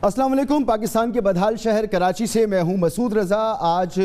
अस्सलाम वालेकुम। पाकिस्तान के बदहाल शहर कराची से मैं हूं मसूद रज़ा। आज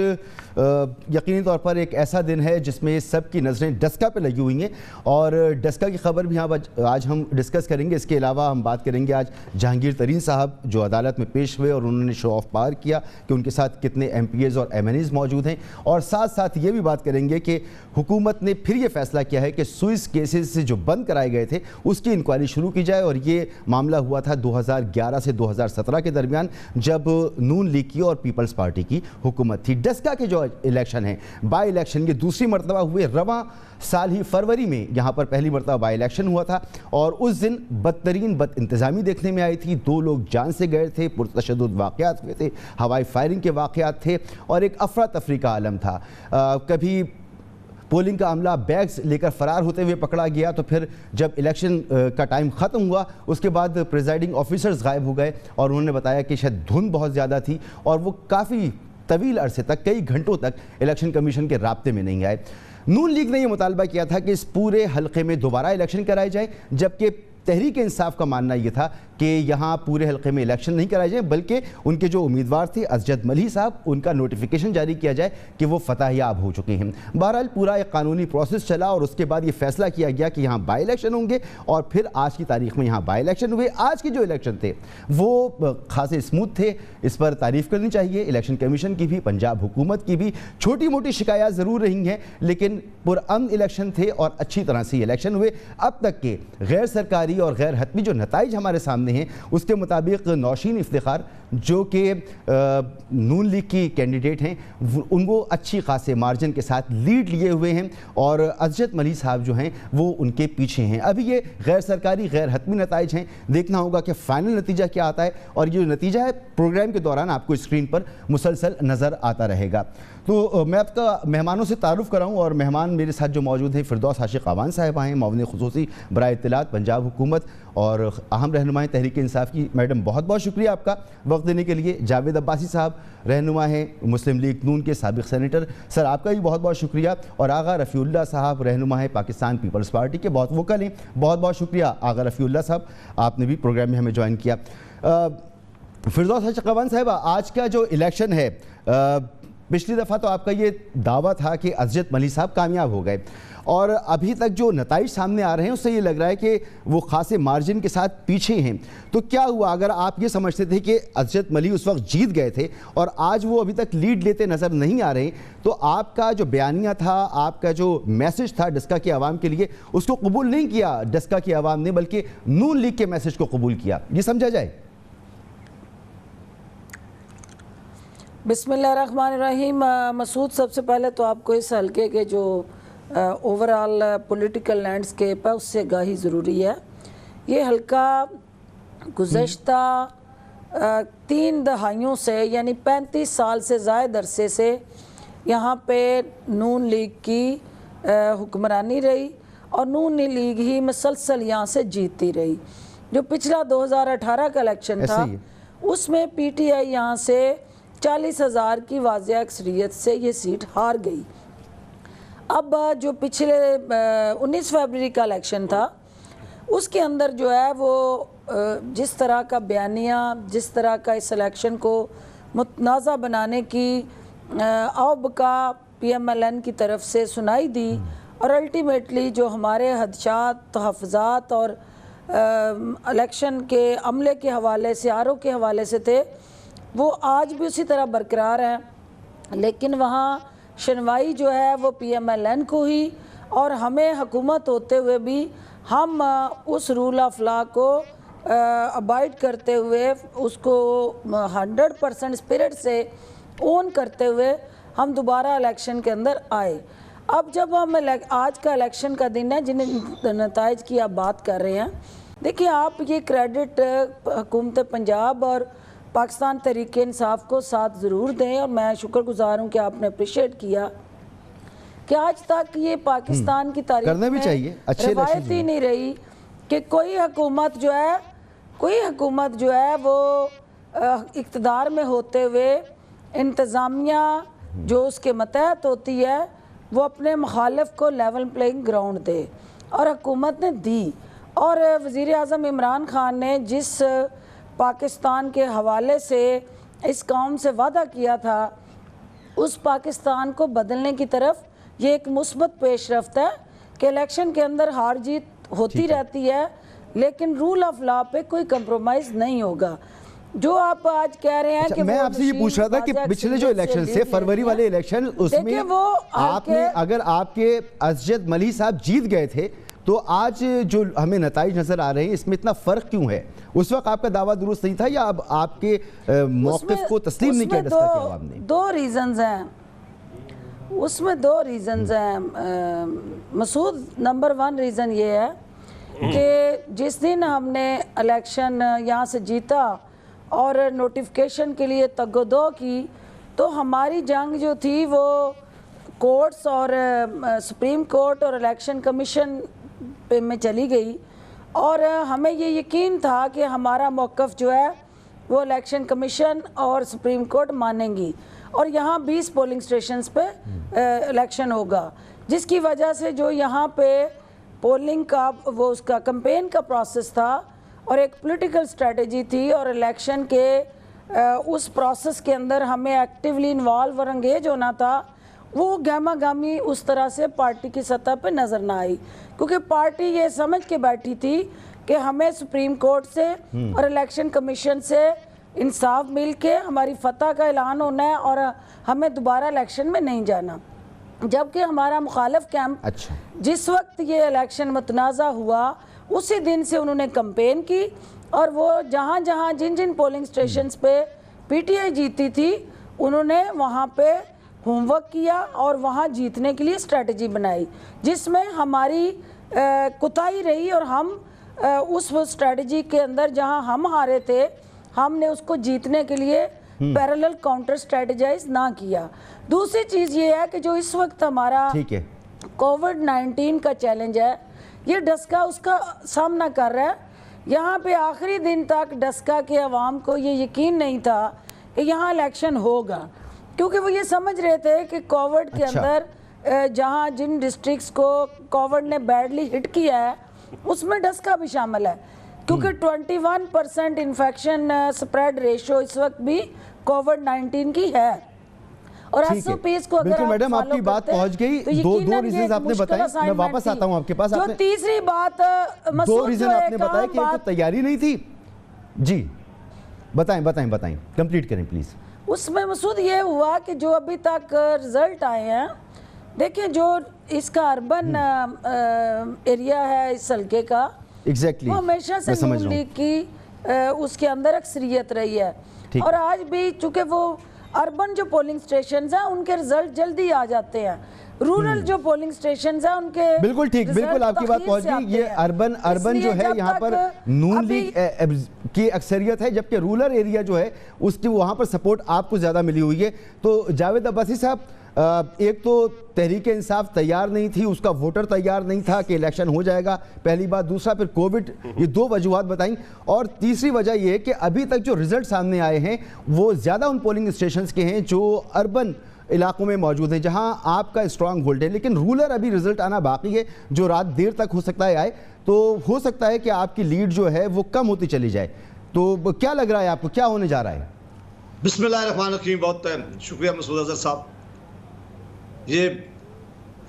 यकीनी तौर पर एक ऐसा दिन है जिसमें सब की नज़रें डस्का पे लगी हुई हैं और डस्का की खबर भी यहाँ आज हम डिस्कस करेंगे। इसके अलावा हम बात करेंगे आज जहांगीर तरीन साहब जो अदालत में पेश हुए और उन्होंने शो ऑफ पावर किया कि उनके साथ कितने MPAs और MNAs मौजूद हैं, और साथ साथ ये भी बात करेंगे कि हुकूमत ने फिर ये फैसला किया है कि स्विस केसेस से जो बंद कराए गए थे उसकी इंक्वायरी शुरू की जाए। और ये मामला हुआ था 2011 से 2017 के दरमियान जब नून लीग की और पीपल्स पार्टी की हुकूमत थी। डस्का के जो इलेक्शन है, बाई इलेक्शन, ये दूसरी मरतबा हुए। रवां साल ही फरवरी में यहाँ पर पहली मरतबा बाई इलेक्शन हुआ था और उस दिन बदतरीन बद इंतज़ामी देखने में आई थी। 2 लोग जान से गए थे, पुरतशद्दुद वाक़यात हुए थे, हवाई फायरिंग के वाक़यात थे और एक अफरा तफरी का आलम था। कभी पोलिंग का अमला बैग्स लेकर फ़रार होते हुए पकड़ा गया, तो फिर जब इलेक्शन का टाइम ख़त्म हुआ उसके बाद प्रिजाइडिंग ऑफिसर्स गायब हो गए और उन्होंने बताया कि शायद धुंध बहुत ज़्यादा थी और वो काफ़ी तवील अरसे तक, कई घंटों तक इलेक्शन कमीशन के राब्ते में नहीं आए। नून लीग ने यह मुतालबा किया था कि इस पूरे हल्के में दोबारा इलेक्शन कराए जाए, जबकि तहरीक इंसाफ का मानना यह था कि यहाँ पूरे हल्के में इलेक्शन नहीं कराए जाए बल्कि उनके जो उम्मीदवार थे अजद मलही साहब, उनका नोटिफिकेशन जारी किया जाए कि वो फतह याब हो चुके हैं। बहरहाल पूरा एक कानूनी प्रोसेस चला और उसके बाद ये फैसला किया गया कि यहाँ बाई इलेक्शन होंगे और फिर आज की तारीख में यहाँ बाई इलेक्शन हुए। आज के जो इलेक्शन थे वो खासे स्मूथ थे, इस पर तारीफ़ करनी चाहिए इलेक्शन कमीशन की भी, पंजाब हुकूमत की भी। छोटी मोटी शिकायत ज़रूर रही हैं लेकिन पुरअमन इलेक्शन थे और अच्छी तरह से इलेक्शन हुए। अब तक के गैर सरकारी और गैर हतमी जो नताइज हमारे सामने हैं उसके मुताबिक नौशीन इफ्तिखार जो कि नून लीग की कैंडिडेट हैं उनको अच्छी खासे मार्जिन के साथ लीड लिए हुए हैं और अजद मलही साहब जो हैं वो उनके पीछे हैं। अभी ये गैर सरकारी गैर हतमी नताइज हैं, देखना होगा कि फ़ाइनल नतीजा क्या आता है और ये जो नतीजा है प्रोग्राम के दौरान आपको स्क्रीन पर मुसलसल नज़र आता रहेगा। तो मैं आपका मेहमानों से तारुफ़ कराऊँ और मेहमान मेरे साथ जो मौजूद हैं, फिरदौस आशिक आवान साहिबा हैं, मुआविन खुसूसी बराए इत्तलात पंजाब हुकूमत और अहम रहनुमा हैं तहरीक इंसाफ की। मैडम बहुत बहुत शुक्रिया आपका वक्त देने के लिए। जावेद अब्बासी साहब रहनुमा हैं मुस्लिम लीग नून के साबिक़ सेनेटर, सर आपका भी बहुत बहुत शुक्रिया। और आगा रफ़ीउल्लाह साहब रहनुमा है पाकिस्तान पीपल्स पार्टी के, बहुत वोकल हैं, बहुत बहुत शुक्रिया आगा रफ़ीउल्लाह साहब, आपने भी प्रोग्राम में हमें ज्वाइन किया। फिरदौस आशिक आवान साहिबा, आज का जो इलेक्शन है, पिछली दफ़ा तो आपका ये दावा था कि अजद मलही साहब कामयाब हो गए और अभी तक जो नताइज सामने आ रहे हैं उससे ये लग रहा है कि वो खासे मार्जिन के साथ पीछे हैं। तो क्या हुआ, अगर आप ये समझते थे कि अजद मलही उस वक्त जीत गए थे और आज वो अभी तक लीड लेते नज़र नहीं आ रहे, तो आपका जो बयानिया था, आपका जो मैसेज था डस्का के अवाम के लिए, उसको कबूल नहीं किया डस्का के अवाम ने, बल्कि नून लीग के मैसेज को कबूल किया, ये समझा जाए? बिस्मिल्लाहिर्रहमानिर्रहीम। मसूद, सबसे पहले तो आपको इस हल्के के जो ओवरऑल पॉलिटिकल लैंडस्केप है उससे आगाही ज़रूरी है। ये हल्का गुज़श्ता 3 दहाइयों से यानी 35 साल से ज़ायद अरसे से यहाँ पे नून लीग की हुक्मरानी रही और नून लीग ही मुसलसल यहाँ से जीतती रही। जो पिछला 2018 का इलेक्शन था उसमें PTI यहाँ से 40,000 की वाज़ेह अक्सरियत से ये सीट हार गई। अब जो पिछले 19 फरवरी का इलेक्शन था उसके अंदर जो है वो जिस तरह का बयानिया, जिस तरह का इस इलेक्शन को मुतनाज़ा बनाने की अब का PMLN की तरफ से सुनाई दी और अल्टीमेटली जो हमारे हदशात, तहफ़्फ़ुज़ात और इलेक्शन के अमले के हवाले से, RO के हवाले से थे, वो आज भी उसी तरह बरकरार हैं। लेकिन वहाँ सुनवाई जो है वो PMLN को ही, और हमें हुकूमत होते हुए भी हम उस रूल ऑफ लॉ को अबाइड करते हुए, उसको 100% स्पिरिट से ओन करते हुए हम दोबारा इलेक्शन के अंदर आए। अब जब हम आज का इलेक्शन का दिन है, जिन नताइज की आप बात कर रहे हैं, देखिए आप ये क्रेडिट हुकूमत पंजाब और पाकिस्तान तहरीक इंसाफ को साथ ज़रूर दें और मैं शुक्रगुजार हूँ कि आपने अप्रिशिएट किया कि आज तक ये पाकिस्तान की तारीख में रवायत ही नहीं रही कि कोई हुकूमत जो है वो इक़्तिदार में होते हुए इंतज़ामिया जो उसके मतहत होती है वो अपने मुखालिफ को लेवल प्लेइंग ग्राउंड दे, और हुकूमत ने दी। और वज़ीर आज़म इमरान खान ने जिस पाकिस्तान के हवाले से इस कौम से वादा किया था, उस पाकिस्तान को बदलने की तरफ ये एक मुस्बत पेशरफ्त है कि इलेक्शन के अंदर हार जीत होती रहती है, लेकिन रूल ऑफ लॉ पे कोई कंप्रोमाइज़ नहीं होगा। जो आप आज कह रहे हैं कि मैं आपसे ये पूछ रहा था कि पिछले जो इलेक्शन से फरवरी वाले इलेक्शन, उसमें वो आपने अगर आपके असजद मली साहब जीत गए थे तो आज जो हमें नताइज नजर आ रहे हैं इसमें इतना फर्क क्यों है? उस वक्त आपका दावा दुरुस्त नहीं था या अब आपके मौक़िफ़ को तस्लीम नहीं किया डस्का की आवाम ने? दो रीजंस हैं उसमें, दो रीजंस हैं मसूद। नंबर 1 रीज़न ये है कि जिस दिन हमने इलेक्शन यहाँ से जीता और नोटिफिकेशन के लिए तगोदो की, तो हमारी जंग जो थी वो कोर्ट्स और सुप्रीम कोर्ट और इलेक्शन कमीशन पे में चली गई, और हमें ये यकीन था कि हमारा मौक़िफ़ जो है वो इलेक्शन कमीशन और सुप्रीम कोर्ट मानेंगी, और यहाँ 20 पोलिंग स्टेशंस पे इलेक्शन होगा, जिसकी वजह से जो यहाँ पे पोलिंग का वो उसका कैंपेन का प्रोसेस था और एक पॉलिटिकल स्ट्रेटजी थी, और इलेक्शन के उस प्रोसेस के अंदर हमें एक्टिवली इन्वॉल्व और एंगेज होना था, वो गहमा गहमी उस तरह से पार्टी की सतह पे नज़र ना आई, क्योंकि पार्टी ये समझ के बैठी थी कि हमें सुप्रीम कोर्ट से और इलेक्शन कमीशन से इंसाफ मिल के हमारी फतह का ऐलान होना है और हमें दोबारा इलेक्शन में नहीं जाना। जबकि हमारा मुखालिफ कैंप जिस वक्त ये इलेक्शन मुतनाज़ा हुआ उसी दिन से उन्होंने कैंपेन की, और वो जहाँ जहाँ जिन जिन पोलिंग स्टेशंस पे पीटीआई जीती थी उन्होंने वहाँ पे होमवर्क किया और वहाँ जीतने के लिए स्ट्रेटजी बनाई, जिसमें हमारी कुताही रही, और हम उस स्ट्रेटजी के अंदर जहाँ हम हारे थे हमने उसको जीतने के लिए पैरेलल काउंटर स्ट्रेटजाइज ना किया। दूसरी चीज़ ये है कि जो इस वक्त हमारा कोविड-19 का चैलेंज है, ये डस्का उसका सामना कर रहा है। यहाँ पे आखिरी दिन तक डस्का के अवाम को ये यकीन नहीं था कि यहाँ इलेक्शन होगा, क्योंकि वो ये समझ रहे थे कि कोविड के अंदर जहाँ जिन डिस्ट्रिक्ट्स को कोविड ने बैडली हिट किया है उसमें डस्का भी शामिल है, क्योंकि 21% इन्फेक्शन स्प्रेड रेशो इस वक्त भी कोविड-19 की है। और एसओपीएस को अगर मैडम आपकी बात पहुंच गई, दो रीजन आपने बताए, मैं वापस आता हूं आपके पास। जो तीसरी बात दो रीजन आपने बताया कि तो तैयारी नहीं थी जी, बताएं कंप्लीट करें प्लीज। उसमें मसूद ये हुआ कि जो अभी तक रिजल्ट आए हैं, देखिए जो इसका अर्बन एरिया है इस हल्के का, वो हमेशा से नून लीग की उसके अंदर अक्सरियत रही है, और आज भी चूंकि वो अर्बन जो पोलिंग स्टेशंस हैं उनके रिजल्ट जल्दी आ जाते हैं, रूरल जो पोलिंग स्टेशंस हैं उनके बिल्कुल ठीक, बिल्कुल आपकी बात पहुंच गई। ये अर्बन जो है यहाँ पर नून लीग की अक्सरियत है, जबकि रूरल एरिया जो है उसकी वहाँ पर सपोर्ट आपको ज़्यादा मिली हुई है। तो जावेद अब्बासी साहब, एक तो तहरीक इंसाफ तैयार नहीं थी, उसका वोटर तैयार नहीं था कि इलेक्शन हो जाएगा, पहली बात। दूसरा फिर कोविड, ये दो वजूहत बताई, और तीसरी वजह यह है कि अभी तक जो रिजल्ट सामने आए हैं वो ज़्यादा उन पोलिंग स्टेशंस के हैं जो अर्बन इलाकों में मौजूद है, जहां आपका स्ट्रांग होल्ड है, लेकिन रूरल अभी रिजल्ट आना बाकी है, जो रात देर तक हो सकता है आए, तो हो सकता है कि आपकी लीड जो है वो कम होती चली जाए। तो क्या लग रहा है आपको, क्या होने जा रहा है? बिस्मिल्लाहिर्रहमानिर्रहीम, बहुत शुक्रिया मसूद अजहर साहब। ये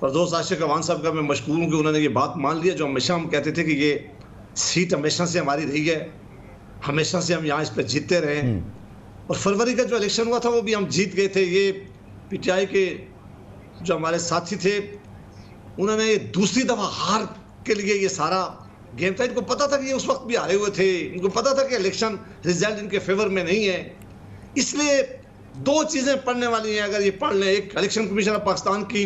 फरदौस आशिक अवान साहब का मैं मशकूर हूँ कि उन्होंने ये बात मान लिया जो हमेशा हम कहते थे कि ये सीट हमेशा से हमारी रही है, हमेशा से हम यहाँ इस पर जीतते रहे, और फरवरी का जो इलेक्शन हुआ था वो भी हम जीत गए थे। ये पीटीआई के जो हमारे साथी थे उन्होंने ये दूसरी दफ़ा हार के लिए ये सारा गेम था, इनको पता था कि ये उस वक्त भी हारे हुए थे, इनको पता था कि इलेक्शन रिजल्ट इनके फेवर में नहीं है, इसलिए दो चीज़ें पढ़ने वाली हैं अगर ये पढ़ लें। एक, इलेक्शन कमीशन ऑफ पाकिस्तान की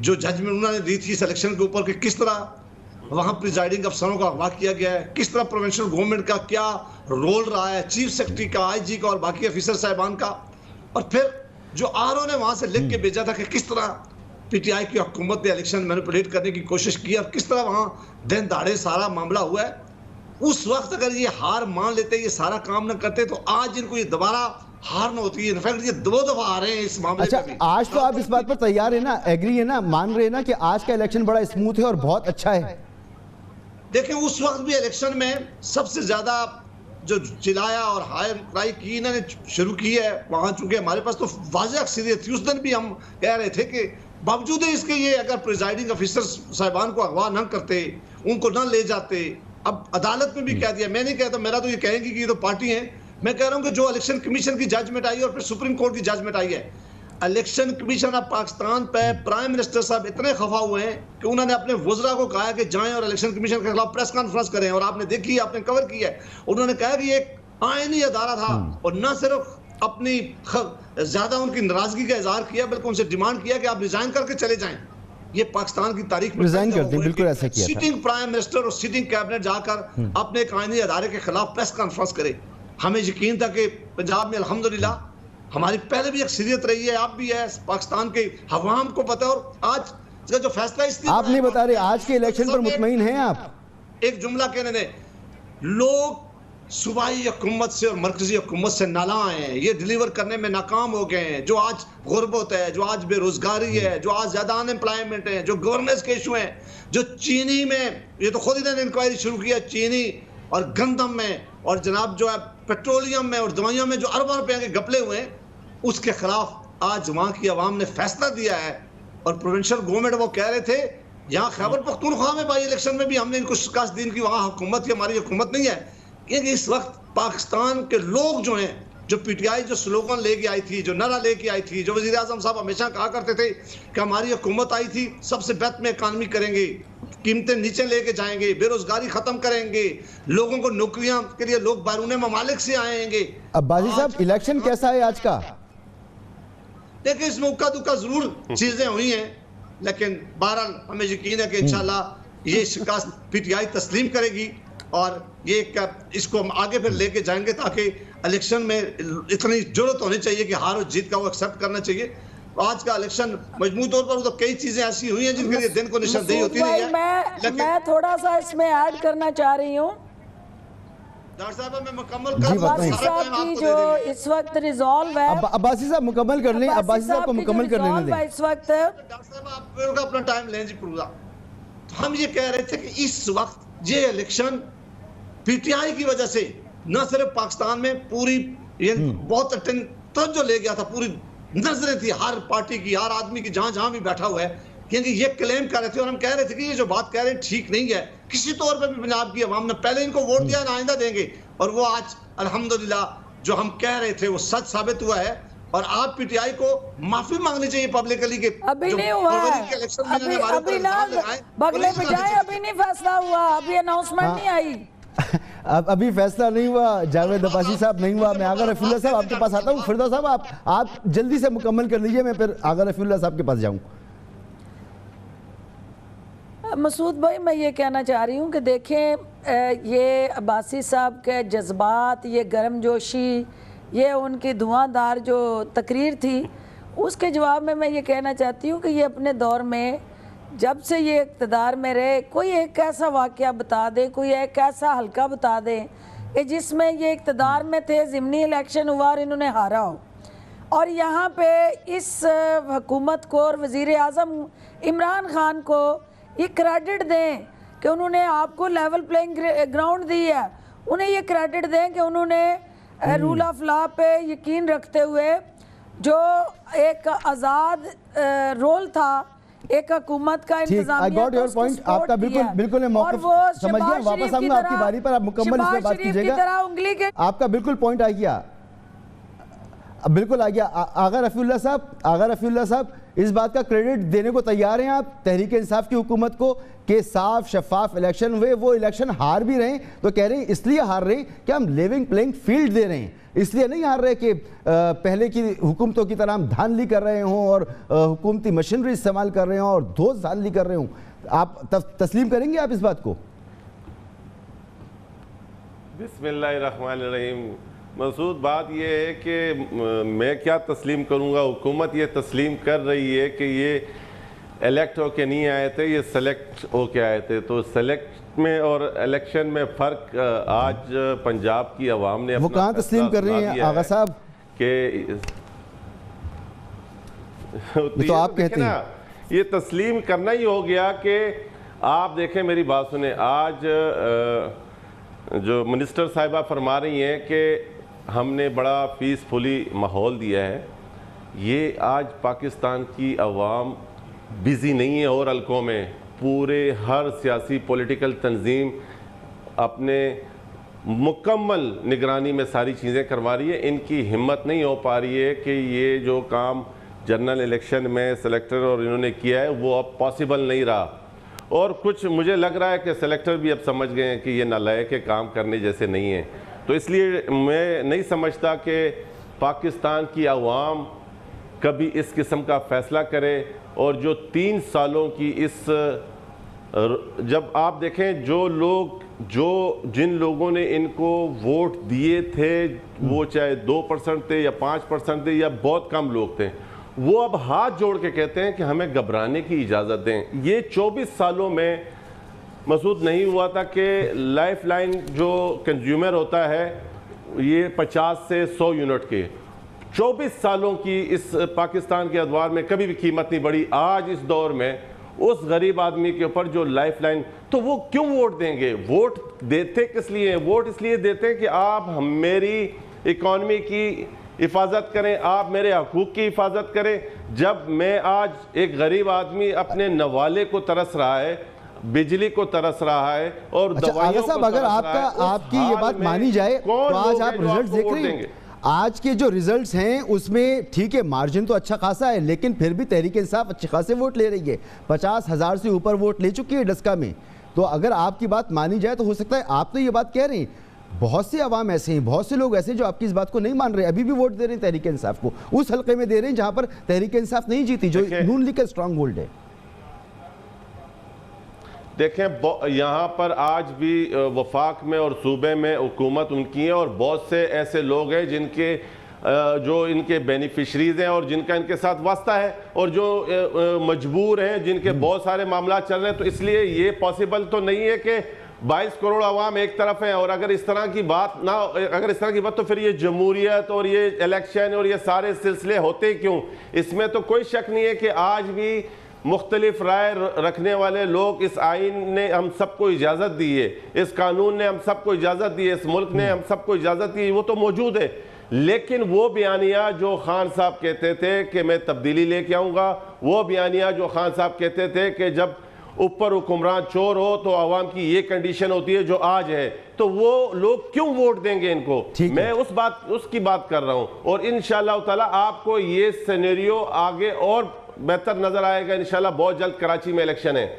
जो जजमेंट उन्होंने दी थी इस इलेक्शन के ऊपर कि किस तरह वहाँ प्रिजाइडिंग अफसरों का अगवा किया गया है, किस तरह प्रोविंशियल गवर्नमेंट का क्या रोल रहा है, चीफ सेक्रेटरी का, आईजी का और बाकी ऑफिसर साहिबान का, और फिर जो आरओ ने वहाँ से लिख के भेजा था कि किस तरह पीटीआई की हुकूमत ने इलेक्शन मैनिपुलेट करने की कोशिश की और किस तरह वहाँ दिन दहाड़े सारा मामला हुआ है। उस वक्त अगर ये हार मान लेते, ये सारा काम न करते, तो आज इनको ये दोबारा हार न होती है। इनफैक्ट ये दो दफा आ रहे हैं इस मामले में। अच्छा, आज तो आप इस बात पर तैयार है ना, एग्री है ना, मान रहे हैं ना कि आज का इलेक्शन बड़ा स्मूथ है और बहुत अच्छा है? देखिए, उस वक्त भी इलेक्शन में सबसे ज्यादा जो चिल्लाया और हाय क्राई की इन्होंने शुरू की है, वहाँ चूंकि हमारे पास तो वाज़ेह अक्सरियत थी। उस दिन भी हम कह रहे थे कि बावजूद इसके ये अगर प्रिजाइडिंग ऑफिसर साहिबान को अगवा न करते, उनको न ले जाते, अब अदालत में भी कह दिया, मैं नहीं कहता, मेरा तो ये कहेंगी कि ये तो पार्टी है, मैं कह रहा हूँ कि जो इलेक्शन कमीशन की जजमेंट आई और फिर सुप्रीम कोर्ट की जजमेंट आई है, इलेक्शन कमीशन ऑफ पाकिस्तान पे प्राइम मिनिस्टर साहब इतने खफा हुए हैं कि उन्होंने अपने वज़रा को कहा कि जाएं और इलेक्शन कमीशन के खिलाफ प्रेस कॉन्फ्रेंस करें, और आपने देखी, आपने कवर की है। उन्होंने कहा कि ये एक आईनी अदारा था और न सिर्फ अपनी ज्यादा उनकी नाराजगी का इजहार किया, बल्कि उनसे डिमांड किया कि आप रिजाइन करके चले जाएं। ये पाकिस्तान की तारीख में रिजाइन कर दें, बिल्कुल ऐसा किया था। सिटिंग प्राइम मिनिस्टर और सिटिंग कैबिनेट जाकर अपने एक आईनी अदारे के खिलाफ प्रेस कॉन्फ्रेंस करे। हमें यकीन था कि पंजाब में अल्हम्दुलिल्लाह हमारी पहले भी अक्सरियत रही है, आप भी है, पाकिस्तान के हवाम को पता है। और आज इसका जो फैसला इसलिए आप नहीं बता रहे, आज के इलेक्शन पर मुतमईन हैं आप? एक जुमला कहने दें, लोग सूबाई हुकूमत से और मरकजी हुकूमत से नाला आए हैं, ये डिलीवर करने में नाकाम हो गए हैं। जो आज गुर्बत है, जो आज बेरोजगारी है, जो आज ज्यादा अनएम्प्लॉयमेंट है, जो गवर्नेंस के इशू हैं, जो चीनी में, ये तो खुद इन्होंने इंक्वायरी शुरू किया, चीनी और गंदम में और जनाब जो है पेट्रोलियम में और दवाइयों में जो अरबों रुपए के घपले हुए हैं, उसके खिलाफ आज वहाँ की आवाम ने फैसला दिया है। और प्रोविंशियल गवर्नमेंट वो कह रहे थे, यहाँ खैबर पख्तूनख्वा में बाई इलेक्शन में भी हमने इनको शिकस्त दी कि वहाँ हुकूमत की हमारी हुकूमत नहीं है, क्योंकि इस वक्त पाकिस्तान के लोग जो हैं, जो पीटीआई जो स्लोगन लेके आई थी, जो नारा लेके आई थी, जो वज़ीर आज़म साहब हमेशा कहा करते थे कि हमारी हुकूमत आई थी सबसे बेहतर में इकानमी करेंगे, कीमतें नीचे लेके जाएंगे, बेरोजगारी खत्म करेंगे, लोगों को नौकरियां के लिए लोग बैरून ममालिक से आएंगे। अब्बासी साहब, इलेक्शन कैसा है आज का? देखिए, इसमें उक्का दुक्का जरूर चीजें हुई हैं, लेकिन बहरहाल हमें यकीन है कि इंशाल्लाह ये शिकस्त पीटीआई तस्लीम करेगी और ये इसको हम आगे फिर लेके जाएंगे, ताकि इलेक्शन में इतनी जरूरत होनी चाहिए कि हार और जीत का वो एक्सेप्ट करना चाहिए। आज का इलेक्शन मजमूई तौर पर तो कई चीजें ऐसी हुई हैं जिनके लिए दिन को निशानदेही होती नहीं है। मैं थोड़ा सा इसमें ऐड करना चाह रही हूँ। डॉक्टर साहब, मैं मुकम्मल अब्बासी साहब की जो इस वक्त रिजॉल्व है, अब्बासी साहब मुकम्मल कर लें, अब्बासी साहब को मुकम्मल कर लेने दें। इस वक्त डॉक्टर साहब आप अपना टाइम लें जी पूरा। तो हम ये कह रहे थे कि इस वक्त ये इलेक्शन पीटीआई की वजह से न सिर्फ पाकिस्तान में पूरी ये बहुत तवज्जो ले गया था, पूरी नजरें थी हर पार्टी की, हर आदमी की, जहां जहां भी बैठा हुआ है, क्योंकि ये क्लेम कर रहे थे और हम कह रहे थे कि ये जो बात कह रहे हैं ठीक नहीं है। किसी तौर पे भी पंजाब की आवाम ने पहले इनको वोट दिया, ना आइंदा देंगे, और वो आज अल्हम्दुलिल्लाह जो हम कह रहे थे वो सच साबित हुआ है। और आप पीटीआई को माफी मांगनी चाहिए पब्लिकली के अभी नहीं हुआ है, अभी ना बगले बिठाए, अभी नहीं फैसला हुआ, अभी अनाउंसमेंट नहीं आई। अभी फैसला नहीं हुआ, जावेद अब्बासी साहब नहीं हुआ। मैं आगा रफीउल्लाह साहब आपके पास आता हूँ। फिरदौस साहब आप जल्दी से मुकम्मल कर लीजिए, मैं फिर आगा रफीउल्लाह साहब के पास जाऊँ। मसूद भाई, मैं ये कहना चाह रही हूँ कि देखें, ये अब्बासी साहब के जज्बात, ये गर्मजोशी, ये उनकी धुआंधार जो तकरीर थी, उसके जवाब में मैं ये कहना चाहती हूँ कि ये अपने दौर में जब से ये इक़्तिदार में रहे, कोई एक ऐसा वाक़या बता दे, कोई एक ऐसा हल्का बता दे कि जिसमें ये इक़्तिदार में थे, ज़िमनी इलेक्शन हुआ और इन्होंने हारा हो, और यहाँ पे इस हुकूमत को और वज़ीर आज़म इमरान ख़ान को ये क्रेडिट दें कि उन्होंने आपको लेवल प्लेइंग ग्राउंड दी है, उन्हें ये क्रेडिट दें कि उन्होंने रूल ऑफ लॉ पे यकीन रखते हुए जो एक आज़ाद रोल था एक हुकूमत का इंतजामिया, आपका बिल्कुल मौक़िफ़ समझ गया। वापस आऊंगा आपकी बारी पर, आप मुकम्मल इस पे बात कीजिएगा। आपका बिल्कुल पॉइंट आ गया, बिल्कुल आ गया। आगा रफीउल्लाह साहब इस बात का क्रेडिट देने को तैयार हैं आप तहरीक इंसाफ की हुकूमत को कि साफ शफाफ इलेक्शन हुए, वो इलेक्शन हार भी रहे हैं तो कह रहे हैं इसलिए हार रहे हैं कि हम लेवल प्लेइंग फील्ड दे रहे हैं, इसलिए नहीं हार रहे कि पहले की हुकूमतों की तरह हम धांधली कर रहे हों और हुकूमती मशीनरी इस्तेमाल कर रहे हों और धोस धांधली कर रहे हों। आप तस्लीम करेंगे आप इस बात को? बिस्मिल्लाहिर्रहमानिर्रहीम। मसूद, बात यह है कि मैं क्या तस्लीम करूँगा, हुकूमत ये तस्लीम कर रही है कि ये इलेक्ट होके नहीं आए थे, ये सेलेक्ट होके आए थे। तो सेलेक्ट में और इलेक्शन में फ़र्क आज पंजाब की आवाम ने वो कहाँ तस्लीम कर रही हैं आगा साहब कि तो आप कहते हैं ये तस्लीम करना ही हो गया कि आप देखें, मेरी बात सुने, आज जो मिनिस्टर साहिबा फरमा रही हैं कि हमने बड़ा पीसफुली माहौल दिया है, ये आज पाकिस्तान की आवाम बिज़ी नहीं है और हल्कों में, पूरे हर सियासी पॉलिटिकल तंजीम अपने मुकम्मल निगरानी में सारी चीज़ें करवा रही है। इनकी हिम्मत नहीं हो पा रही है कि ये जो काम जनरल इलेक्शन में सेलेक्टर और इन्होंने किया है वो अब पॉसिबल नहीं रहा, और कुछ मुझे लग रहा है कि सेलेक्टर भी अब समझ गए हैं कि ये नालायक के काम करने जैसे नहीं है। तो इसलिए मैं नहीं समझता कि पाकिस्तान की आवाम कभी इस किस्म का फ़ैसला करे। और जो 3 सालों की इस, जब आप देखें जिन लोगों ने इनको वोट दिए थे, वो चाहे 2% थे या 5% थे या बहुत कम लोग थे, वो अब हाथ जोड़ के कहते हैं कि हमें घबराने की इजाज़त दें। ये 24 सालों में मसूद नहीं हुआ था कि लाइफ लाइन जो कंज्यूमर होता है ये 50 से 100 यूनिट के, 24 सालों की इस पाकिस्तान के अदवार में कभी भी कीमत नहीं बढ़ी। आज इस दौर में उस गरीब आदमी के ऊपर जो लाइफ लाइन, तो वो क्यों वोट देंगे? वोट देते किस लिए? वोट इसलिए देते हैं कि आप मेरी इकॉनमी की हिफाजत करें, आप मेरे हकूक़ की हिफाजत करें। जब मैं आज एक गरीब आदमी अपने नवाले को तरस रहा है, बिजली को तरस रहा है और दवाइयों को अगर आपकी ये बात मानी जाए तो आज आप रिजल्ट देख रहे हैं, आज के जो रिजल्ट्स हैं उसमें ठीक है मार्जिन तो अच्छा खासा है, लेकिन फिर भी तहरीक इंसाफ अच्छे खासे वोट ले रही है, 50,000 से ऊपर वोट ले चुकी है डस्का में। तो अगर आपकी बात मानी जाए तो हो सकता है आप तो ये बात कह रहे हैं, बहुत से अवाम ऐसे हैं, बहुत से लोग ऐसे हैं जो आपकी इस बात को नहीं मान रहे, अभी भी वोट दे रहे हैं तहरीक इंसाफ को, उस हल्के में दे रहे हैं जहां पर तहरीक इंसाफ नहीं जीती, जो नून लीग का स्ट्रांग होल्ड है। देखें यहाँ पर आज भी वफाक में और सूबे में हुकूमत उनकी है, और बहुत से ऐसे लोग हैं जिनके जो इनके बेनिफिशरीज हैं और जिनका इनके साथ वास्ता है, और जो मजबूर हैं, जिनके बहुत सारे मामला चल रहे हैं। तो इसलिए ये पॉसिबल तो नहीं है कि 22 करोड़ आवाम एक तरफ है, और अगर इस तरह की बात ना, अगर इस तरह की बात, तो फिर ये जमहूरियत और ये इलेक्शन और ये सारे सिलसिले होते क्यों? इसमें तो कोई शक नहीं है कि आज भी मुख्तलिफ राय रखने वाले लोग, इस आइन ने हम सबको इजाज़त दी है, इस कानून ने हम सबको इजाज़त दी है, इस मुल्क ने हम सबको इजाज़त दी है, वो तो मौजूद है। लेकिन वो बयानिया जो खान साहब कहते थे कि मैं तब्दीली लेके आऊँगा, वो बयानिया जो खान साहब कहते थे कि जब ऊपर हुक्मरान चोर हो तो आवाम की ये कंडीशन होती है जो आज है, तो वो लोग क्यों वोट देंगे इनको? मैं उसकी बात कर रहा हूँ। और इंशाअल्लाह ताला आपको ये सिनेरियो आगे और बेहतर नजर आएगा इंशाल्लाह। बहुत जल्द कराची में इलेक्शन है,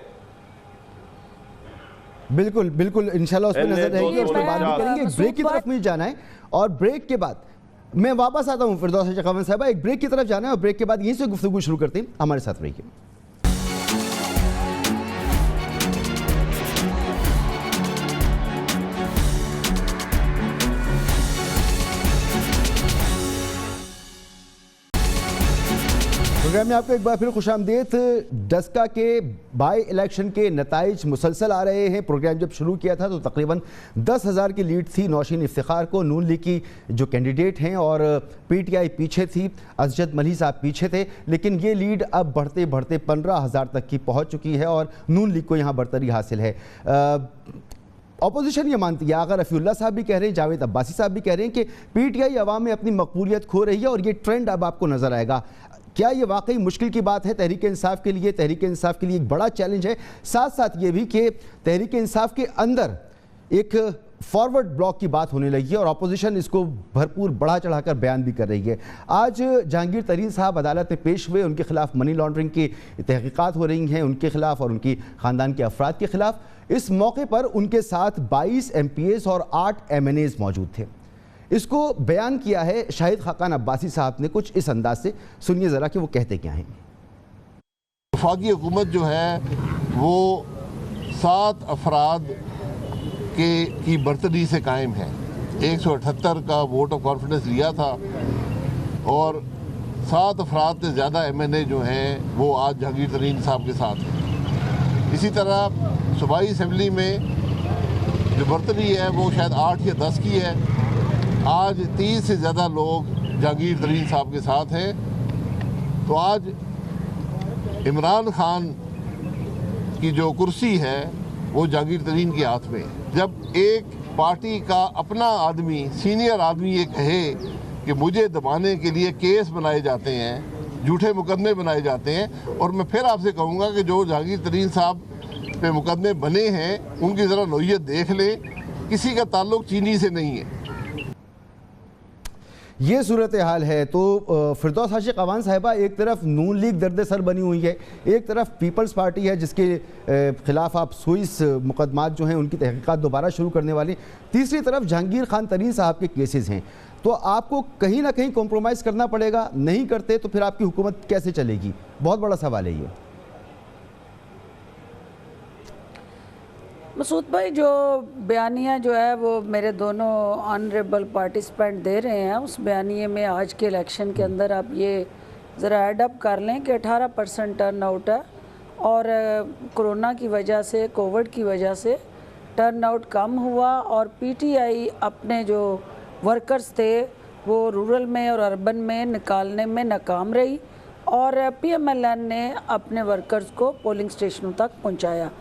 बिल्कुल बिल्कुल इंशाल्लाह उस पर नजर रहेगी, और उस पर बात भी करेंगे। ब्रेक की तरफ मुझे जाना है, और ब्रेक के बाद मैं वापस आता हूँ। फिरदौस शेखावत साहबा, एक ब्रेक की तरफ जाना है, और ब्रेक के बाद यहीं से गुफ्तगू शुरू करते हैं। हमारे साथ रहिए। प्रोग्राम में आपको एक बार फिर खुशामदीद। डस्का के बाई इलेक्शन के नताइज मुसलसल आ रहे हैं। प्रोग्राम जब शुरू किया था तो तकरीबन 10,000 की लीड थी नौशीन इफ्तिखार को, नून लीग की जो कैंडिडेट हैं, और PTI पीछे थी, असजद मल्ही साहब पीछे थे। लेकिन ये लीड अब बढ़ते बढ़ते 15,000 तक की पहुँच चुकी है, और नून लीग को यहाँ बढ़तरी हासिल है। अपोजिशन ये मानती है, अगर रफ़ीउल्लाह साहब भी कह रहे हैं, जावेद अब्बासी साहब भी कह रहे हैं कि PTI अवाम में अपनी मकबूलियत खो रही है, और ये ट्रेंड अब आपको नज़र आएगा। क्या ये वाकई मुश्किल की बात है तहरीक इंसाफ के लिए? तहरीक इंसाफ के लिए एक बड़ा चैलेंज है। साथ साथ ये भी कि तहरीक इंसाफ के अंदर एक फॉरवर्ड ब्लॉक की बात होने लगी है, और अपोजिशन इसको भरपूर बढ़ा चढ़ाकर बयान भी कर रही है। आज जहांगीर तरीन साहब अदालत में पेश हुए, उनके खिलाफ मनी लॉन्ड्रिंग की तहकीकात हो रही हैं, उनके खिलाफ और उनकी ख़ानदान के अफराद के खिलाफ। इस मौके पर उनके साथ 22 MPAs और 8 MNAs मौजूद थे। इसको बयान किया है शाहिद खाकान अब्बासी साहब ने कुछ इस अंदाज से। सुनिए ज़रा कि वो कहते क्या हैं। वफाकी हुकूमत जो है वो 7 अफराद की बर्तरी से कायम है। 178 का वोट ऑफ कॉन्फिडेंस लिया था, और 7 अफराद से ज़्यादा MNA जो हैं वो आज जहांगीर तरीन साहब के साथ हैं। इसी तरह सूबाई असम्बली में जो बर्तरी है वो शायद 8 या 10 की है। आज 30 से ज़्यादा लोग जहांगीर तरीन साहब के साथ हैं। तो आज इमरान खान की जो कुर्सी है वो जहांगीर तरीन के हाथ में है। जब एक पार्टी का अपना आदमी, सीनियर आदमी ये कहे कि मुझे दबाने के लिए केस बनाए जाते हैं, झूठे मुकदमे बनाए जाते हैं, और मैं फिर आपसे कहूँगा कि जो जहांगीर तरीन साहब पे मुकदमे बने हैं उनकी ज़रा नौइयत देख लें, किसी का ताल्लुक चीनी से नहीं है। ये सूरत हाल है। तो फिरदौस आशिक अवान साहिबा, एक तरफ नून लीग दर्द सर बनी हुई है, एक तरफ पीपल्स पार्टी है जिसके खिलाफ आप सुइस मुकदमात जो हैं उनकी तहकीकात दोबारा शुरू करने वाली, तीसरी तरफ जहांगीर खान तरीन साहब के केसेस हैं। तो आपको कहीं ना कहीं कॉम्प्रोमाइज़ करना पड़ेगा, नहीं करते तो फिर आपकी हुकूमत कैसे चलेगी? बहुत बड़ा सवाल है ये। मसूद भाई, जो बयानिया जो है वो मेरे दोनों ऑनरेबल पार्टिसिपेंट दे रहे हैं, उस बयानिए में आज के इलेक्शन के अंदर आप ये ज़रा एडअप कर लें कि 18% टर्न आउट है, और कोरोना की वजह से, कोविड की वजह से टर्न आउट कम हुआ, और पीटीआई अपने जो वर्कर्स थे वो रूरल में और अर्बन में निकालने में नाकाम रही, और पीएमएलएन ने अपने वर्कर्स को पोलिंग स्टेशनों तक पहुंचाया।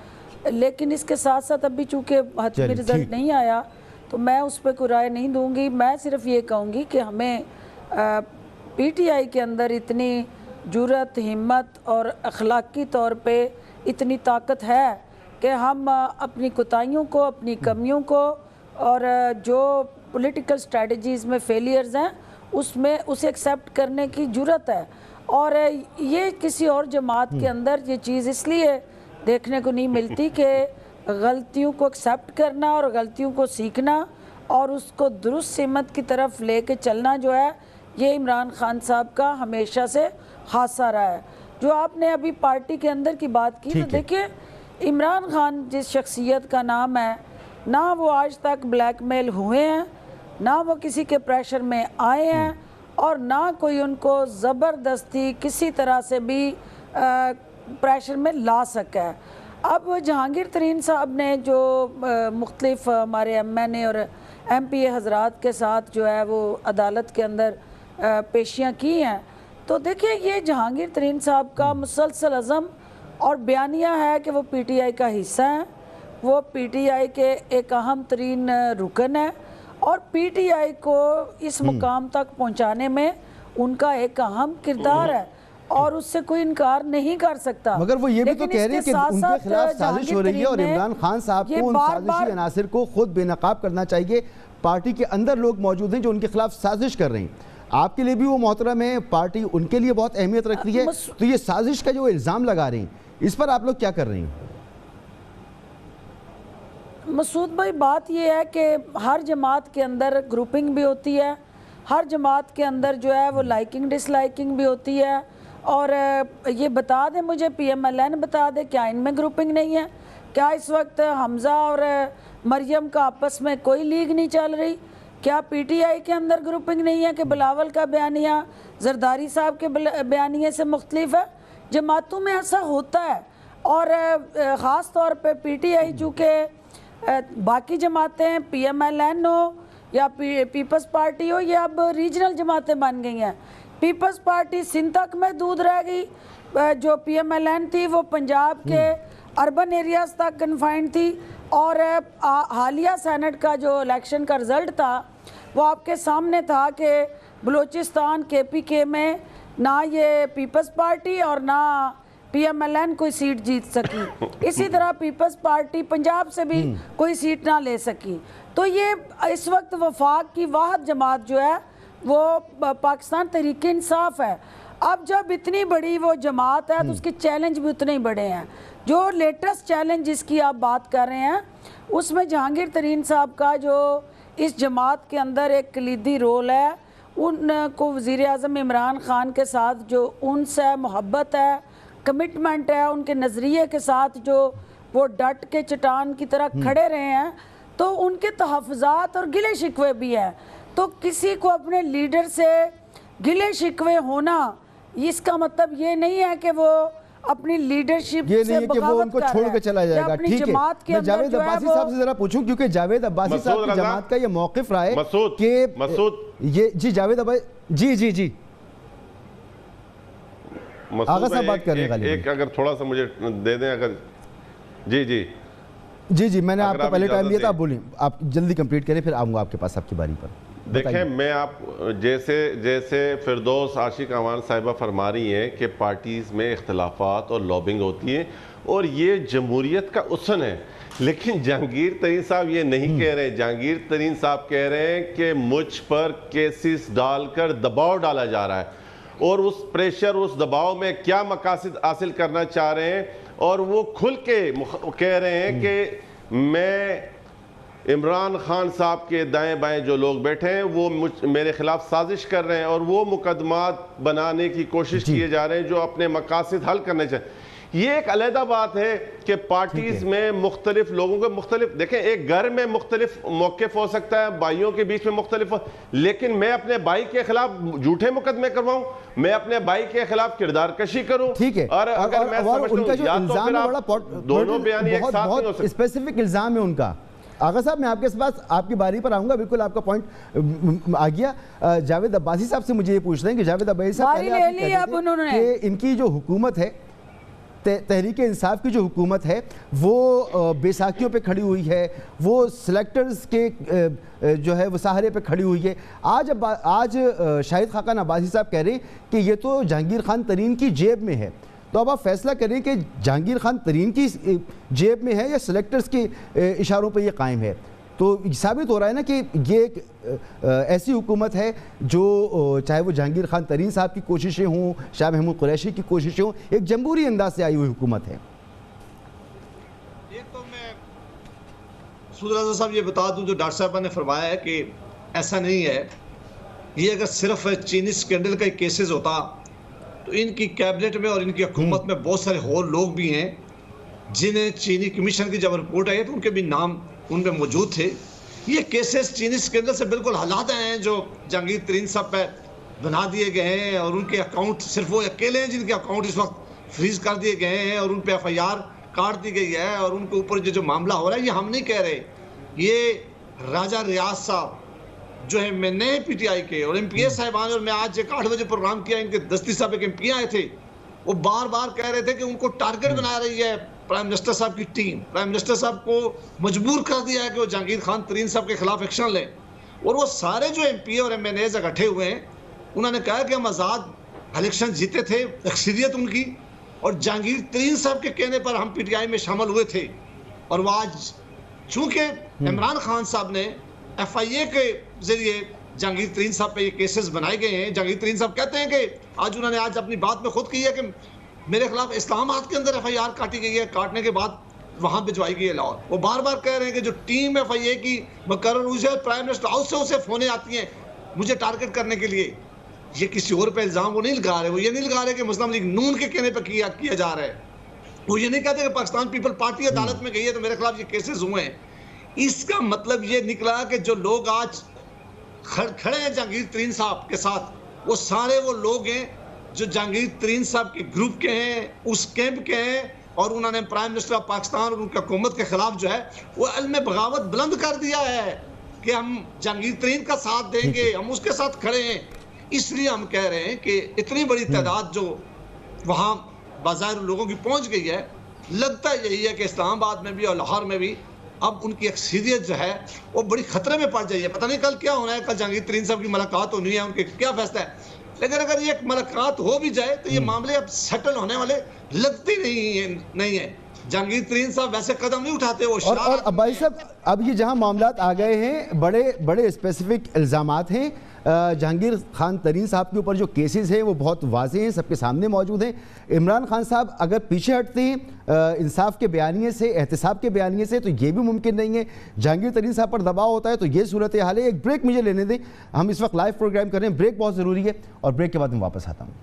लेकिन इसके साथ साथ अभी चूँकि हतमी रिज़ल्ट नहीं आया तो मैं उस पर कोई राय नहीं दूंगी। मैं सिर्फ ये कहूँगी कि हमें पीटीआई के अंदर इतनी जुर्रत, हिम्मत और अखलाकी तौर पे इतनी ताकत है कि हम अपनी कोताहियों को, अपनी कमियों को, और जो पॉलिटिकल स्ट्रेटजीज़ में फेलियर्स हैं उसमें उसे एक्सेप्ट करने की जुर्रत है। और ये किसी और जमात के अंदर ये चीज़ इसलिए देखने को नहीं मिलती कि गलतियों को एक्सेप्ट करना और गलतियों को सीखना और उसको दुरुस्त सिमत की तरफ लेके चलना जो है, ये इमरान खान साहब का हमेशा से हादसा रहा है। जो आपने अभी पार्टी के अंदर की बात की, तो देखिए इमरान खान जिस शख्सियत का नाम है, ना वो आज तक ब्लैकमेल हुए हैं, ना वो किसी के प्रेशर में आए हैं, और ना कोई उनको ज़बरदस्ती किसी तरह से भी प्रेशर में ला सका है। अब जहांगीर तरीन साहब ने जो मुख्तलिफ हमारे एमएनए और एमपीए हजरात के साथ जो है वो अदालत के अंदर पेशियां की हैं, तो देखिए ये जहांगीर तरीन साहब का मुसलसल अज़म और बयानिया है कि वो पीटीआई का हिस्सा हैं, वो पीटीआई के एक अहम तरीन रुकन है, और पीटीआई को इस मुकाम तक पहुंचाने में उनका एक अहम किरदार है और उससे कोई इनकार नहीं कर सकता। मगर वो ये भी तो कह रहे हैं कि उनके खिलाफ साजिश हो रही है और इमरान खान साहब को उन साजिशी अनासिर को खुद बेनकाब करना चाहिए। पार्टी के अंदर लोग मौजूद हैं जो उनके खिलाफ साजिश कर रहे हैं। आपके लिए भी वो मोहतरम है, पार्टी उनके लिए बहुत अहमियत रखती है, तो ये साजिश का जो इल्ज़ाम लगा रहे हैं इस पर आप लोग क्या कर रहे हैं? मसूद भाई, बात ये है कि हर जमात के अंदर ग्रुपिंग भी होती है, हर जमात के अंदर जो है वो लाइकिंग डिसलाइकिंग भी होती है, और ये बता दें मुझे, पीएमएलएन बता दे, क्या इनमें ग्रुपिंग नहीं है? क्या इस वक्त हमज़ा और मरियम का आपस में कोई लीग नहीं चल रही? क्या पीटीआई के अंदर ग्रुपिंग नहीं है कि बिलावल का बयानिया जरदारी साहब के बयानिए से मुख्तलिफ है? जमातों में ऐसा होता है, और ख़ास तौर पे पीटीआई चूँकि बाकी जमातें पीएमएलएन हो या पीपल्स पार्टी हो, ये अब रीजनल जमातें बन गई हैं। पीपल्स पार्टी सिंध तक महदूद रह गई, जो पीएमएलएन थी वो पंजाब के अर्बन एरियाज तक कन्फाइंड थी, और हालिया सेनेट का जो इलेक्शन का रिज़ल्ट था वो आपके सामने था कि बलूचिस्तान केपीके में ना ये पीपल्स पार्टी और ना पीएमएलएन कोई सीट जीत सकी। इसी तरह पीपल्स पार्टी पंजाब से भी कोई सीट ना ले सकी। तो ये इस वक्त वफाक की वाहिद जमात जो है वो पाकिस्तान तहरीक इंसाफ है। अब जब इतनी बड़ी वो जमात है तो उसके चैलेंज भी उतने ही बड़े हैं। जो लेटेस्ट चैलेंज जिसकी आप बात कर रहे हैं उसमें जहांगीर तरीन साहब का जो इस जमात के अंदर एक कलीदी रोल है, उनको वज़ीर आज़म इमरान खान के साथ जो उनसे मोहब्बत है, कमिटमेंट है, उनके नज़रिए के साथ जो वो डट के चट्टान की तरह खड़े रहे हैं, तो उनके तहफ़्फ़ुज़ात और गिले शिकवे भी हैं। तो किसी को अपने लीडर से गिले शिकवे होना, इसका मतलब ये नहीं है कि वो अपनी लीडरशिप ये नहीं है कि वो उनको छोड़ के चला जाएगा। ठीक है, मैं जावेद अब्बासी साहब से जरा पूछूं, क्योंकि जावेद अब्बासी साहब की जमात का ये मौक़िफ़ रहा है कि ये जी जावेद अब्बासी जी आगा साहब बात कर रहे हैं। एक अगर थोड़ा सा मुझे दे दें, अगर जी जी जी, मैंने अगर आपको आप पहले टाइम इजाज़त दिया था, आप दें। बोलिए, आप जल्दी कंप्लीट करें, फिर आऊँगा आपके पास आपकी बारी पर। देखें, मैं आप जैसे फिरदौस आशिक अवान साहिबा फरमा रही हैं कि पार्टीज़ में इख्तलाफात और लॉबिंग होती है और ये जमहूरियत का उसन है, लेकिन जहांगीर तरीन साहब ये नहीं कह रहे। जहांगीर तरीन साहब कह रहे हैं कि मुझ पर केसेस डालकर दबाव डाला जा रहा है और उस प्रेशर, उस दबाव में क्या मकासद हासिल करना चाह रहे हैं, और वो खुल के कह रहे हैं कि मैं इमरान खान साहब के दाएं बाएं जो लोग बैठे हैं वो मेरे खिलाफ साजिश कर रहे हैं और वो मुकदमात बनाने की कोशिश किए जा रहे हैं जो अपने मकासद हल करने चाहिए। ये एक अलहदा बात है कि पार्टीज में मुख्तलिफ लोगों के मुख्तलिफ, देखें, एक घर में मुख्तलिफ मौक़िफ़ हो सकता है, भाइयों के बीच में मुख्तलिफ, लेकिन मैं अपने भाई के खिलाफ झूठे मुकदमे करवाऊं, मैं अपने भाई के खिलाफ किरदार कशी करूं, ठीक है। और अगर मैं उनका जो इल्जाम है बड़ा दोनों बयान एक साथ नहीं हो सकते। स्पेसिफिक इल्जाम है उनका। आगा साहब, मैं आपके पास आपकी बारी पर आऊंगा, बिल्कुल आपका पॉइंट आ गया। जावेद अब्बासी साहब से मुझे ये पूछना है कि जावेद अब्बासी साहब कि इनकी जो हुकूमत है, तहरीक इंसाफ की जो हुकूमत है, वो बैसाखियों पे खड़ी हुई है, वो सिलेक्टर्स के जो है वो सहारे पे खड़ी हुई है। आज शाहिद खाकान अब्बासी साहब कह रहे हैं कि ये तो जहांगीर खान तरीन की जेब में है। तो अब आप फैसला करें कि जहांगीर खान तरीन की जेब में है या सिलेक्टर्स के इशारों पे ये कायम है। तो साबित हो रहा है ना कि ये एक ऐसी हुकूमत है जो चाहे वो जहांगीर खान तरीन साहब की कोशिशें हों, शाह महमूद कुरैशी की कोशिशें हों, एक जमहूरी अंदाज से आई हुई हुकूमत है। एक तो मैं मसूद रज़ा साहब ये बता दूं, जो डॉक्टर साहब ने फरमाया है कि ऐसा नहीं है, ये अगर सिर्फ चीनी स्कैंडल का केसेस होता तो इनकी कैबिनेट में और इनकी हुकूमत में बहुत सारे और लोग भी हैं जिन्हें चीनी कमीशन की जब रिपोर्ट आई तो उनके भी नाम उनमें मौजूद थे। ये केसेस चीनी स्कैंडल से बिल्कुल अलग हैं जो जहांगीर तरीन साहब पे बना दिए गए हैं, और उनके अकाउंट सिर्फ वो अकेले हैं जिनके अकाउंट इस वक्त फ्रीज कर दिए गए हैं और उन पे FIR काट दी गई है, और उनके ऊपर जो मामला हो रहा है ये हम नहीं कह रहे, ये राजा रियाज साहब जो है मैं नए PTI के और MPA साहिबान, और मैं आज 8 बजे प्रोग्राम किया, इनके दस्ती साहब एक MP आए थे, वो बार बार कह रहे थे कि उनको टारगेट बना रही है प्राइम मिनिस्टर साहब की टीम। प्राइम मिनिस्टर साहब को मजबूर कर दिया है कि वो जहांगीर खान तरीन साहब के खिलाफ एक्शन लें, और वो सारे जो MPA और MNAs इकट्ठे हुए हैं उन्होंने कहा कि हम आज़ाद इलेक्शन जीते थे, अक्सरियत उनकी, और जहांगीर तरीन साहब के कहने पर हम PTI में शामिल हुए थे। और वो आज चूंकि इमरान खान साहब ने FIA के जरिए जहांगीर तरीन साहब पे ये केसेस बनाए गए हैं, जहांगीर तरीन साहब कहते हैं कि आज उन्होंने आज अपनी बात में खुद की है कि मेरे खिलाफ इस्लामाबाद के अंदर FIR काटी गई है, काटने के बाद वहां भिजवाई गई है लाहौर। वो बार बार कह रहे हैं कि जो टीम FIA की मुकर्रर हुई है प्राइम मिनिस्टर हाउस से उसे फोने आती हैं मुझे टारगेट करने के लिए। ये किसी और पे इल्जाम वो नहीं लगा रहे, वो ये नहीं लगा रहे कि मुस्लिम लीग नून के कहने पर किया जा रहा है, वो ये नहीं कहते कि पाकिस्तान पीपल पार्टी अदालत में गई है तो मेरे खिलाफ ये केसेस हुए हैं। इसका मतलब ये निकला कि जो लोग आज खड़े हैं जहांगीर तरीन साहब के साथ, वो सारे वो लोग हैं जो जहांगीर तरीन साहब के ग्रुप के हैं, उस कैंप के हैं, और उन्होंने प्राइम मिनिस्टर ऑफ पाकिस्तान और उनकी हुकूमत के खिलाफ जो है वो इल्म बगावत बुलंद कर दिया है कि हम जहांगीर तरीन का साथ देंगे, हम उसके साथ खड़े हैं। इसलिए हम कह रहे हैं कि इतनी बड़ी तादाद जो वहाँ बाज़ार लोगों की पहुँच गई है, लगता यही है कि इस्लामाबाद में भी और लाहौर में भी अब उनकी अक्सरियत जो है वो बड़ी खतरे में पड़ जाइए। पता नहीं कल क्या होना है, कल जहांगीर तरीन साहब की मुलाकात होनी है, उनके क्या फैसला है, लेकिन अगर ये मुलाकात हो भी जाए तो ये मामले अब सेटल होने वाले लगते नहीं है। जहांगीर तरीन साहब वैसे कदम नहीं उठाते वो। और अब्बासी साहब, अब ये जहां मामलात आ गए हैं, बड़े स्पेसिफिक इल्ज़ामात हैं जहांगीर खान तरीन साहब के ऊपर, जो केसेस हैं वो बहुत वाज़ेह हैं, सबके सामने मौजूद हैं। इमरान खान साहब अगर पीछे हटते हैं इंसाफ के बयानिए से, एहतिसाब के बयानिए से, तो ये भी मुमकिन नहीं है। जहांगीर तरीन साहब पर दबाव होता है तो ये सूरत हाल है। एक ब्रेक मुझे लेने दें, हम इस वक्त लाइव प्रोग्राम कर रहे हैं, ब्रेक बहुत ज़रूरी है, और ब्रेक के बाद मैं वापस आता हूँ।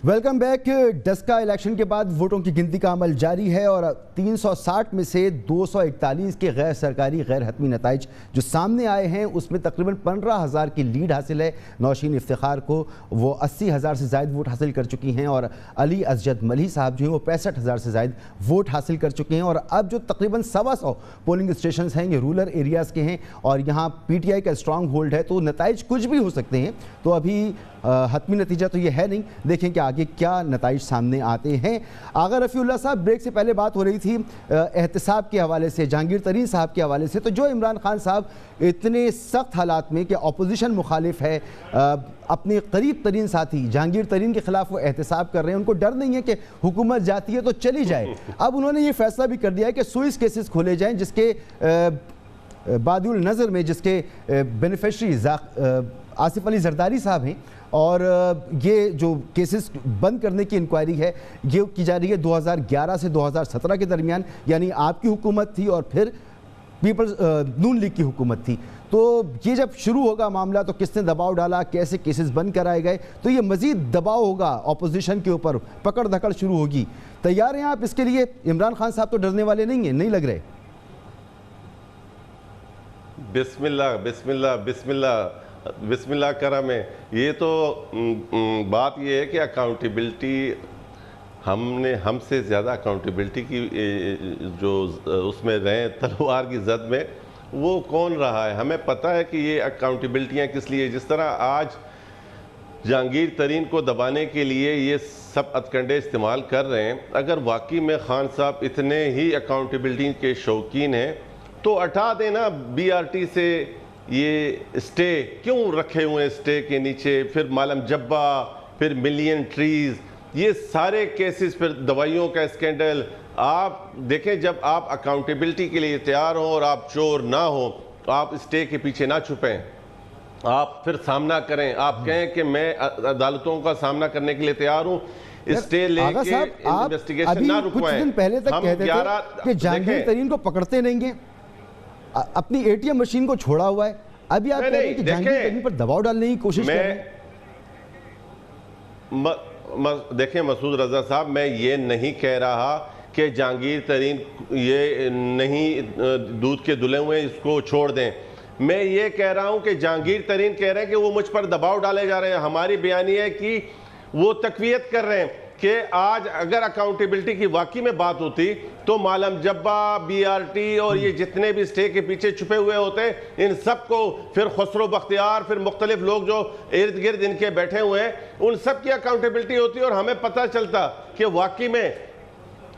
Welcome back. डस्का इलेक्शन के बाद वोटों की गिनती का अमल जारी है और 360 में से 241 के गैर सरकारी गैर हतमी नताइज जो सामने आए हैं उसमें तकरीबन 15,000 की लीड हासिल है नौशीन इफ्तिखार को। वो 80,000 से ज़ायद वोट हासिल कर चुकी हैं और अली असजद मली साहब जो हैं वो 65,000 से ज़ायद वोट हासिल कर चुके हैं। और अब जो तकरीबन 125 पोलिंग स्टेशन हैं ये रूरल एरियाज़ के हैं और यहाँ PTI का स्ट्रॉन्ग होल्ड है, तो नताइज कुछ भी हो सकते हैं। तो अभी हतमी नतीजा तो ये है नहीं, देखें कि आगे आगे क्या नताइज सामने आते हैं। आगा रफ़ीउल्लाह साहब, ब्रेक से पहले बात हो रही थी एहतसाब के हवाले से, जहांगीर तरीन साहब के हवाले से, तो जो इमरान खान साहब इतने सख्त हालात में कि अपोजिशन मुखालिफ है, अपने करीब तरीन साथी जहांगीर तरीन के ख़िलाफ़ वो एहतसाब कर रहे हैं, उनको डर नहीं है कि हुकूमत जाती है तो चली जाए। अब उन्होंने ये फैसला भी कर दिया है कि सुइस केसेस खोले जाएँ, जिसके बादिउल नज़र में जिसके बेनिफिशरी आसिफ अली जरदारी साहब हैं, और ये जो केसेस बंद करने की इंक्वायरी है ये की जा रही है 2011 से 2017 के दरमियान, यानी आपकी हुकूमत थी और फिर पीपल्स नून लीग की हुकूमत थी। तो ये जब शुरू होगा मामला तो किसने दबाव डाला, कैसे केसेस बंद कराए गए, तो ये मज़ीद दबाव होगा अपोजिशन के ऊपर, पकड़ धकड़ शुरू होगी। तैयार हैं आप इसके लिए? इमरान खान साहब तो डरने वाले नहीं हैं, नहीं लग रहे? बिस्मिल्लाह बिस्मिल्लाह बिस्मिल्लाह बिस्मिल्लाह करम है। ये तो बात ये है कि अकाउंटेबिलिटी हमसे ज़्यादा अकाउंटेबिलिटी की जो उसमें रहे तलवार की जद में वो कौन रहा है। हमें पता है कि ये अकाउंटेबिलिटियाँ किस लिए, जिस तरह आज जहांगीर तरीन को दबाने के लिए ये सब हथकंडे इस्तेमाल कर रहे हैं। अगर वाकई में खान साहब इतने ही अकाउंटेबिलिटी के शौकीन हैं तो हटा देना BRT से ये स्टे क्यों रखे हुए हैं, स्टे के नीचे फिर मालम जब्बा, फिर मिलियन ट्रीज, ये सारे केसेस, फिर दवाइयों का स्कैंडल। आप देखें, जब आप अकाउंटेबिलिटी के लिए तैयार हों और आप चोर ना हो तो आप स्टे के पीछे ना छुपें, आप फिर सामना करें, आप कहें कि मैं अदालतों का सामना करने के लिए तैयार हूँ, स्टे लेके इन्वेस्टिगेशन ना रुकवाएं। कुछ दिन पहले तक कहते थे कि जहांगीर तरीन को पकड़ते नहीं हैं, अपनी ATM मशीन को छोड़ा हुआ है, अभी आप कह रहे हैं कि जहांगीर तरीन पर दबाव डालने की कोशिश कर रहे हैं। देखें मसूद रजा साहब, मैं ये नहीं कह रहा कि जहांगीर तरीन ये नहीं दूध के धुले हुए इसको छोड़ दें। मैं ये कह रहा हूं कि जहांगीर तरीन कह रहे हैं कि वो मुझ पर दबाव डाले जा रहे हैं। हमारी बयानी है कि वो तकवीयत कर रहे हैं कि आज अगर अकाउंटेबिलिटी की वाकई में बात होती तो मालम जब्बा, BRT और ये जितने भी स्टे के पीछे छुपे हुए होते, इन सबको फिर खसरो बख्तियार, फिर मुख्तलिफ लोग जो इर्द गिर्द इनके बैठे हुए हैं, उन सब की अकाउंटेबिलिटी होती और हमें पता चलता कि वाकई में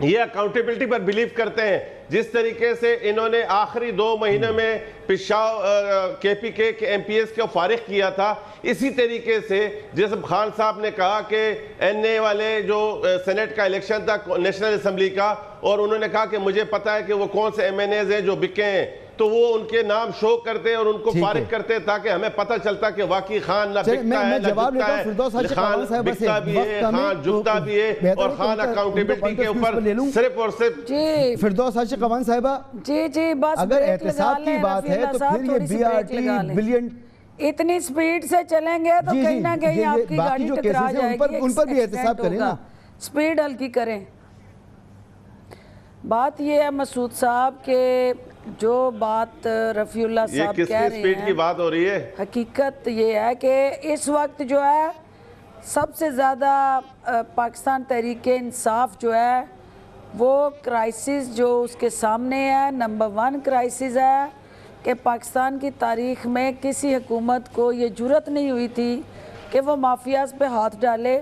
ये अकाउंटेबिलिटी पर बिलीव करते हैं। जिस तरीके से इन्होंने आखिरी 2 महीने में पेशावर KPK के MPS को फारिग किया था, इसी तरीके से जैसे खान साहब ने कहा कि NA वाले जो सेनेट का इलेक्शन था नेशनल असम्बली का, और उन्होंने कहा कि मुझे पता है कि वो कौन से MNAs हैं जो बिके हैं, तो वो उनके नाम शो करते और उनको फारिग करते ताकि हमें पता चलता कि वाकई खान ना बिकता है, ना झुकता है, खान बिकता भी है, खान झुकता भी है, और खान अकाउंटेबिलिटी के ऊपर सिर्फ और सिर्फ। फिरदौस हाशिम कमान साहिबा, जी बस अगर एहतसाब की बात है तो फिर ये BRT बिलियन इतनी स्पीड से चलेंगे तो कहीं ना कहीं आपकी गाड़ी टकरा जाएगी, उन पर भी एहतसाब करें ना, स्पीड हल्की करें। बात ये है मसूद साहब के जो बात रफ़ीउल्लाह साहब कह रहे हैं, स्पीड की बात हो रही है, हकीकत ये है कि इस वक्त जो है सबसे ज़्यादा पाकिस्तान तहरीक इंसाफ जो है वो क्राइसिस जो उसके सामने है, नंबर 1 क्राइसिस है कि पाकिस्तान की तारीख़ में किसी हुकूमत को ये जुर्रत नहीं हुई थी कि वो माफियाज़ पे हाथ डाले।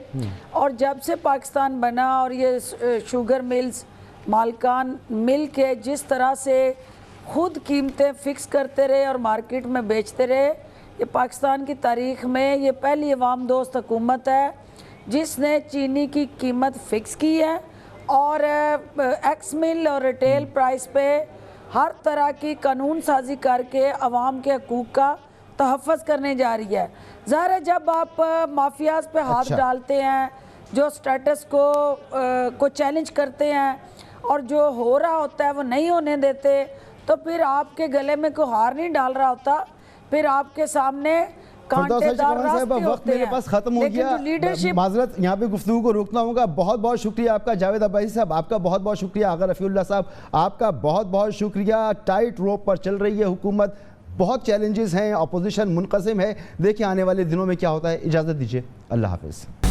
और जब से पाकिस्तान बना और ये शुगर मिल्स मालकान मिल के जिस तरह से ख़ुद कीमतें फ़िक्स करते रहे और मार्केट में बेचते रहे, ये पाकिस्तान की तारीख़ में ये पहली अवाम दोस्त हुकूमत है जिसने चीनी की कीमत फ़िक्स की है और एक्स मिल और रिटेल प्राइस पे हर तरह की कानून साजी करके अवाम के हकूक़ का तहफ़्फ़ुज़ करने जा रही है। ज़ाहिर है जब आप माफियाज़ पे हाथ डालते हैं, जो स्टेटस को चैलेंज करते हैं और जो हो रहा होता है वो नहीं होने देते, तो फिर आपके गले में कोई हार नहीं डाल रहा होता, फिर आपके सामने कांटेदार रास्ते होते हैं। मेरे पास खत्म हो गया, माजरत यहाँ पे गुफ्तगू को रोकना होगा। बहुत बहुत शुक्रिया आपका जावेद अब्बासी साहब, आपका बहुत बहुत शुक्रिया आगा रफ़ीउल्लाह साहब, आपका बहुत बहुत शुक्रिया। टाइट रोप पर चल रही है हुकूमत, बहुत चैलेंजेस हैं, अपोजिशन मुनक़सिम है। देखिए आने वाले दिनों में क्या होता है। इजाज़त दीजिए, अल्लाह हाफ़िज़।